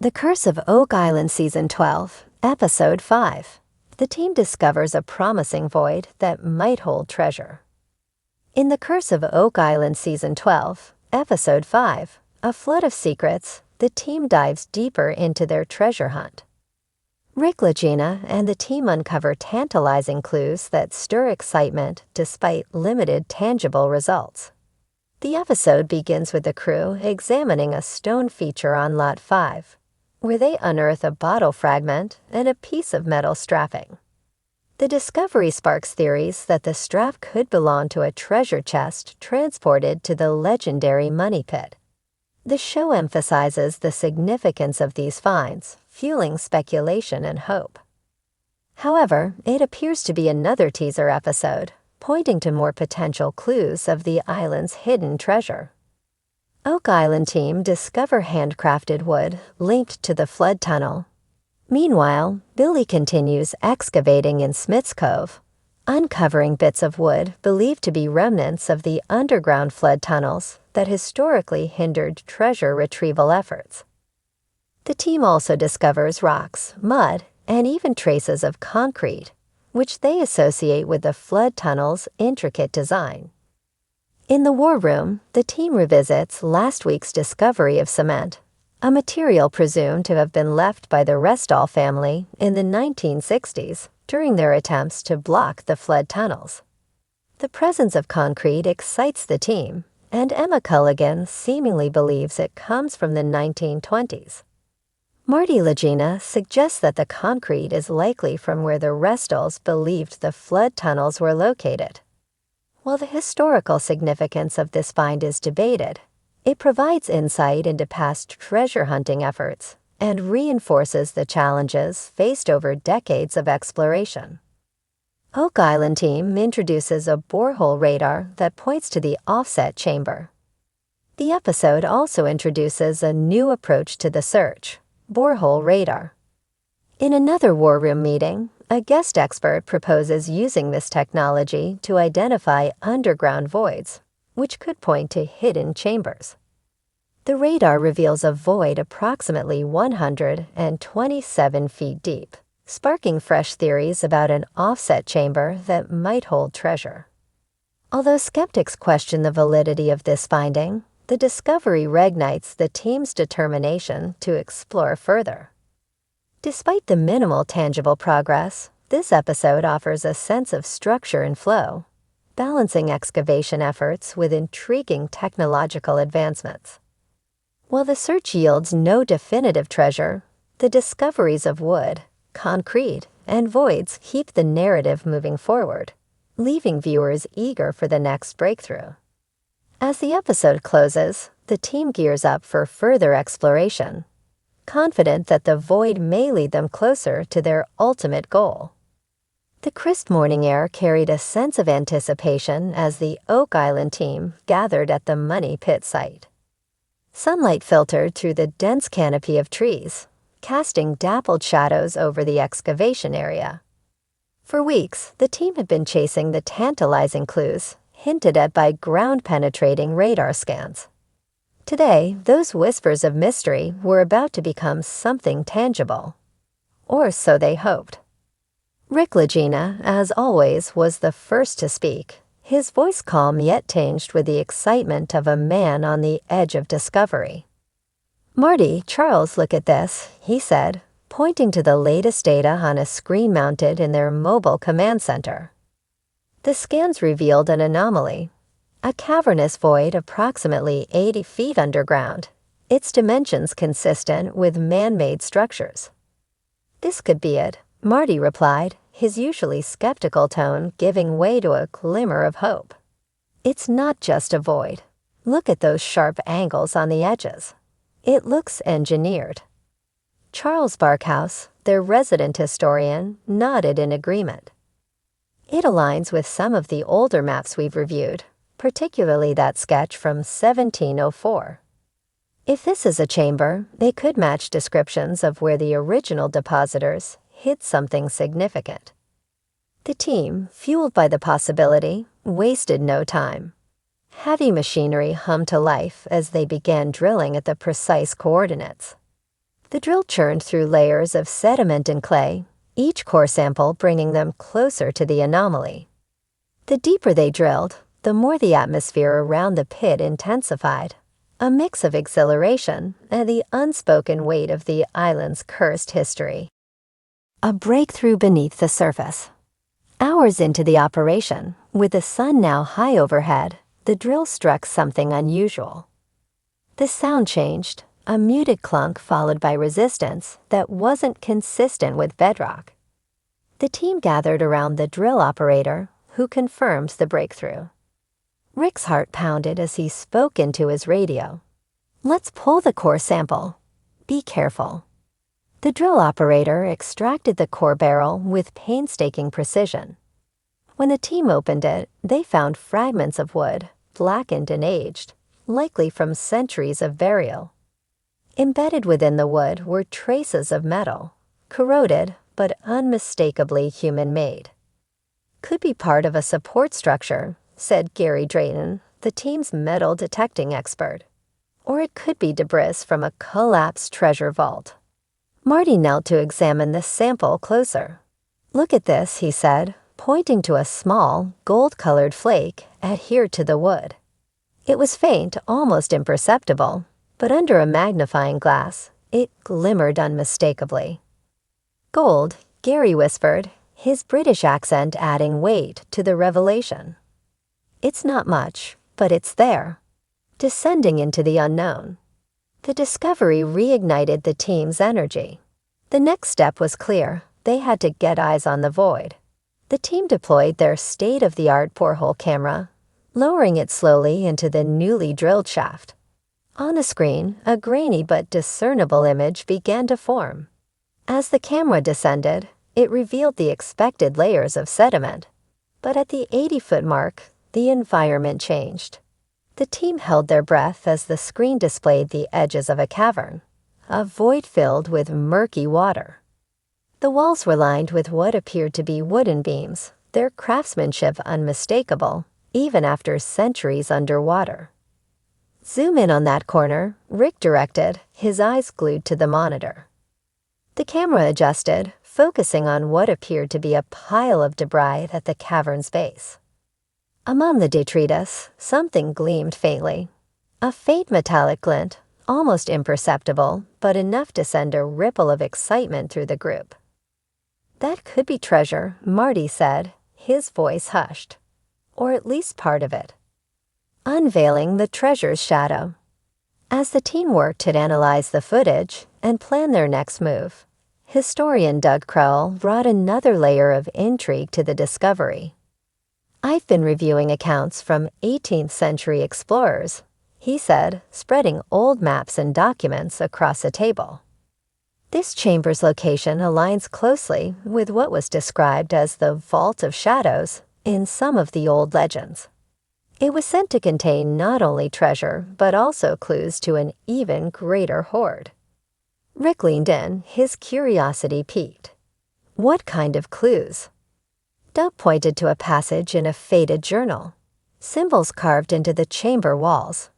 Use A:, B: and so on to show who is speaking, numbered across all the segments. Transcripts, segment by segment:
A: The Curse of Oak Island Season 12, Episode 5. The team discovers a promising void that might hold treasure. In The Curse of Oak Island Season 12, Episode 5, A Flood of Secrets, the team dives deeper into their treasure hunt. Rick, Legina, and the team uncover tantalizing clues that stir excitement despite limited tangible results. The episode begins with the crew examining a stone feature on Lot 5, where they unearth a bottle fragment and a piece of metal strapping. The discovery sparks theories that the strap could belong to a treasure chest transported to the legendary Money Pit. The show emphasizes the significance of these finds, fueling speculation and hope. However, it appears to be another teaser episode, pointing to more potential clues of the island's hidden treasure. Oak Island team discover handcrafted wood linked to the flood tunnel. Meanwhile, Billy continues excavating in Smith's Cove, uncovering bits of wood believed to be remnants of the underground flood tunnels that historically hindered treasure retrieval efforts. The team also discovers rocks, mud, and even traces of concrete, which they associate with the flood tunnel's intricate design. In the war room, the team revisits last week's discovery of cement, a material presumed to have been left by the Restall family in the 1960s during their attempts to block the flood tunnels. The presence of concrete excites the team, and Emma Culligan seemingly believes it comes from the 1920s. Marty Legina suggests that the concrete is likely from where the Restalls believed the flood tunnels were located. While the historical significance of this find is debated, it provides insight into past treasure hunting efforts and reinforces the challenges faced over decades of exploration. Oak Island team introduces a borehole radar that points to the offset chamber. The episode also introduces a new approach to the search, borehole radar. In another war room meeting, a guest expert proposes using this technology to identify underground voids, which could point to hidden chambers. The radar reveals a void approximately 127 feet deep, sparking fresh theories about an offset chamber that might hold treasure. Although skeptics question the validity of this finding, the discovery reignites the team's determination to explore further. Despite the minimal tangible progress, this episode offers a sense of structure and flow, balancing excavation efforts with intriguing technological advancements. While the search yields no definitive treasure, the discoveries of wood, concrete, and voids keep the narrative moving forward, leaving viewers eager for the next breakthrough. As the episode closes, the team gears up for further exploration, confident that the void may lead them closer to their ultimate goal. The crisp morning air carried a sense of anticipation as the Oak Island team gathered at the Money Pit site. Sunlight filtered through the dense canopy of trees, casting dappled shadows over the excavation area. For weeks, the team had been chasing the tantalizing clues hinted at by ground-penetrating radar scans. Today, those whispers of mystery were about to become something tangible. Or so they hoped. Rick Legina, as always, was the first to speak, his voice calm yet tinged with the excitement of a man on the edge of discovery. "Marty, Charles, look at this," he said, pointing to the latest data on a screen mounted in their mobile command center. The scans revealed an anomaly. A cavernous void approximately 80 feet underground, its dimensions consistent with man-made structures. "This could be it," Marty replied, his usually skeptical tone giving way to a glimmer of hope. "It's not just a void. Look at those sharp angles on the edges. It looks engineered." Charles Barkhouse, their resident historian, nodded in agreement. "It aligns with some of the older maps we've reviewed, particularly that sketch from 1704. If this is a chamber, it could match descriptions of where the original depositors hid something significant." The team, fueled by the possibility, wasted no time. Heavy machinery hummed to life as they began drilling at the precise coordinates. The drill churned through layers of sediment and clay, each core sample bringing them closer to the anomaly. The deeper they drilled, the more the atmosphere around the pit intensified, a mix of exhilaration and the unspoken weight of the island's cursed history. A breakthrough beneath the surface. Hours into the operation, with the sun now high overhead, the drill struck something unusual. The sound changed, a muted clunk followed by resistance that wasn't consistent with bedrock. The team gathered around the drill operator, who confirmed the breakthrough. Rick's heart pounded as he spoke into his radio. "Let's pull the core sample. Be careful." The drill operator extracted the core barrel with painstaking precision. When the team opened it, they found fragments of wood, blackened and aged, likely from centuries of burial. Embedded within the wood were traces of metal, corroded but unmistakably human-made. "Could be part of a support structure," said Gary Drayton, the team's metal detecting expert. "Or it could be debris from a collapsed treasure vault." Marty knelt to examine the sample closer. "Look at this," he said, pointing to a small, gold-colored flake adhered to the wood. It was faint, almost imperceptible, but under a magnifying glass, it glimmered unmistakably. "Gold," Gary whispered, his British accent adding weight to the revelation. "It's not much, but it's there." Descending into the unknown. The discovery reignited the team's energy. The next step was clear. They had to get eyes on the void. The team deployed their state-of-the-art borehole camera, lowering it slowly into the newly drilled shaft. On the screen, a grainy but discernible image began to form. As the camera descended, it revealed the expected layers of sediment. But at the 80-foot mark, the environment changed. The team held their breath as the screen displayed the edges of a cavern, a void filled with murky water. The walls were lined with what appeared to be wooden beams, their craftsmanship unmistakable, even after centuries underwater. "Zoom in on that corner," Rick directed, his eyes glued to the monitor. The camera adjusted, focusing on what appeared to be a pile of debris at the cavern's base. Among the detritus, something gleamed faintly. A faint metallic glint, almost imperceptible, but enough to send a ripple of excitement through the group. "That could be treasure," Marty said, his voice hushed. "Or at least part of it." Unveiling the treasure's shadow. As the team worked to analyze the footage and plan their next move, historian Doug Crowell brought another layer of intrigue to the discovery. "I've been reviewing accounts from 18th century explorers," he said, spreading old maps and documents across a table. "This chamber's location aligns closely with what was described as the Vault of Shadows in some of the old legends. It was said to contain not only treasure, but also clues to an even greater hoard." Rick leaned in, his curiosity piqued. "What kind of clues?" Doug pointed to a passage in a faded journal, symbols carved into the chamber walls.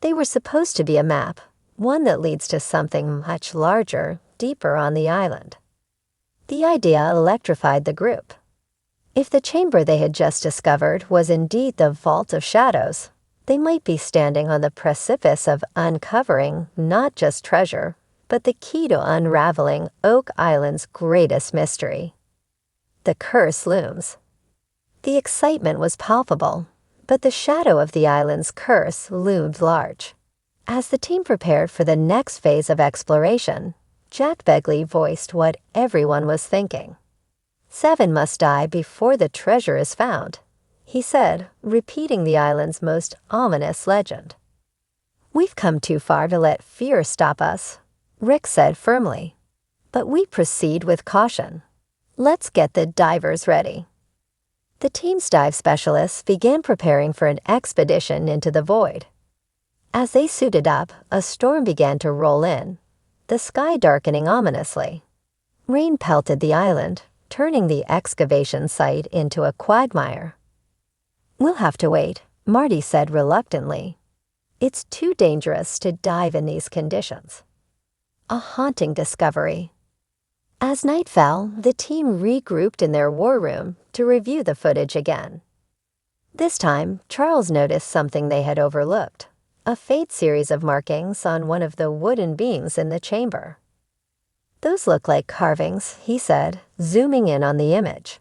A: They were supposed to be a map, one that leads to something much larger, deeper on the island. The idea electrified the group. If the chamber they had just discovered was indeed the Vault of Shadows, they might be standing on the precipice of uncovering not just treasure, but the key to unraveling Oak Island's greatest mystery. The curse looms. The excitement was palpable, but the shadow of the island's curse loomed large. As the team prepared for the next phase of exploration, Jack Begley voiced what everyone was thinking. 7 must die before the treasure is found, he said, repeating the island's most ominous legend. "We've come too far to let fear stop us," Rick said firmly. "But we proceed with caution. Let's get the divers ready." The team's dive specialists began preparing for an expedition into the void. As they suited up, a storm began to roll in, the sky darkening ominously. Rain pelted the island, turning the excavation site into a quagmire. "We'll have to wait," Marty said reluctantly. "It's too dangerous to dive in these conditions." a haunting discovery. As night fell, the team regrouped in their war room to review the footage again. This time, Charles noticed something they had overlooked, a faint series of markings on one of the wooden beams in the chamber. "Those look like carvings," he said, zooming in on the image.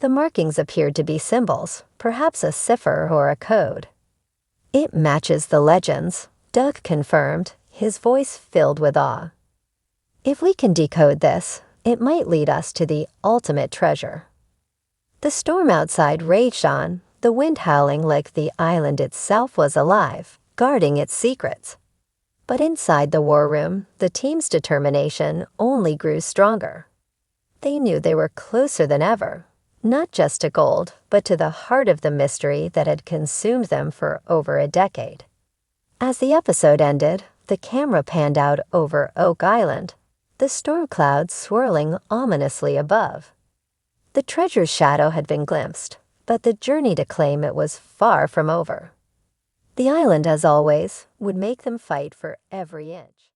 A: The markings appeared to be symbols, perhaps a cipher or a code. "It matches the legends," Doug confirmed, his voice filled with awe. "If we can decode this, it might lead us to the ultimate treasure." The storm outside raged on, the wind howling like the island itself was alive, guarding its secrets. But inside the war room, the team's determination only grew stronger. They knew they were closer than ever, not just to gold, but to the heart of the mystery that had consumed them for over a decade. As the episode ended, the camera panned out over Oak Island, the storm clouds swirling ominously above. The treasure's shadow had been glimpsed, but the journey to claim it was far from over. The island, as always, would make them fight for every inch.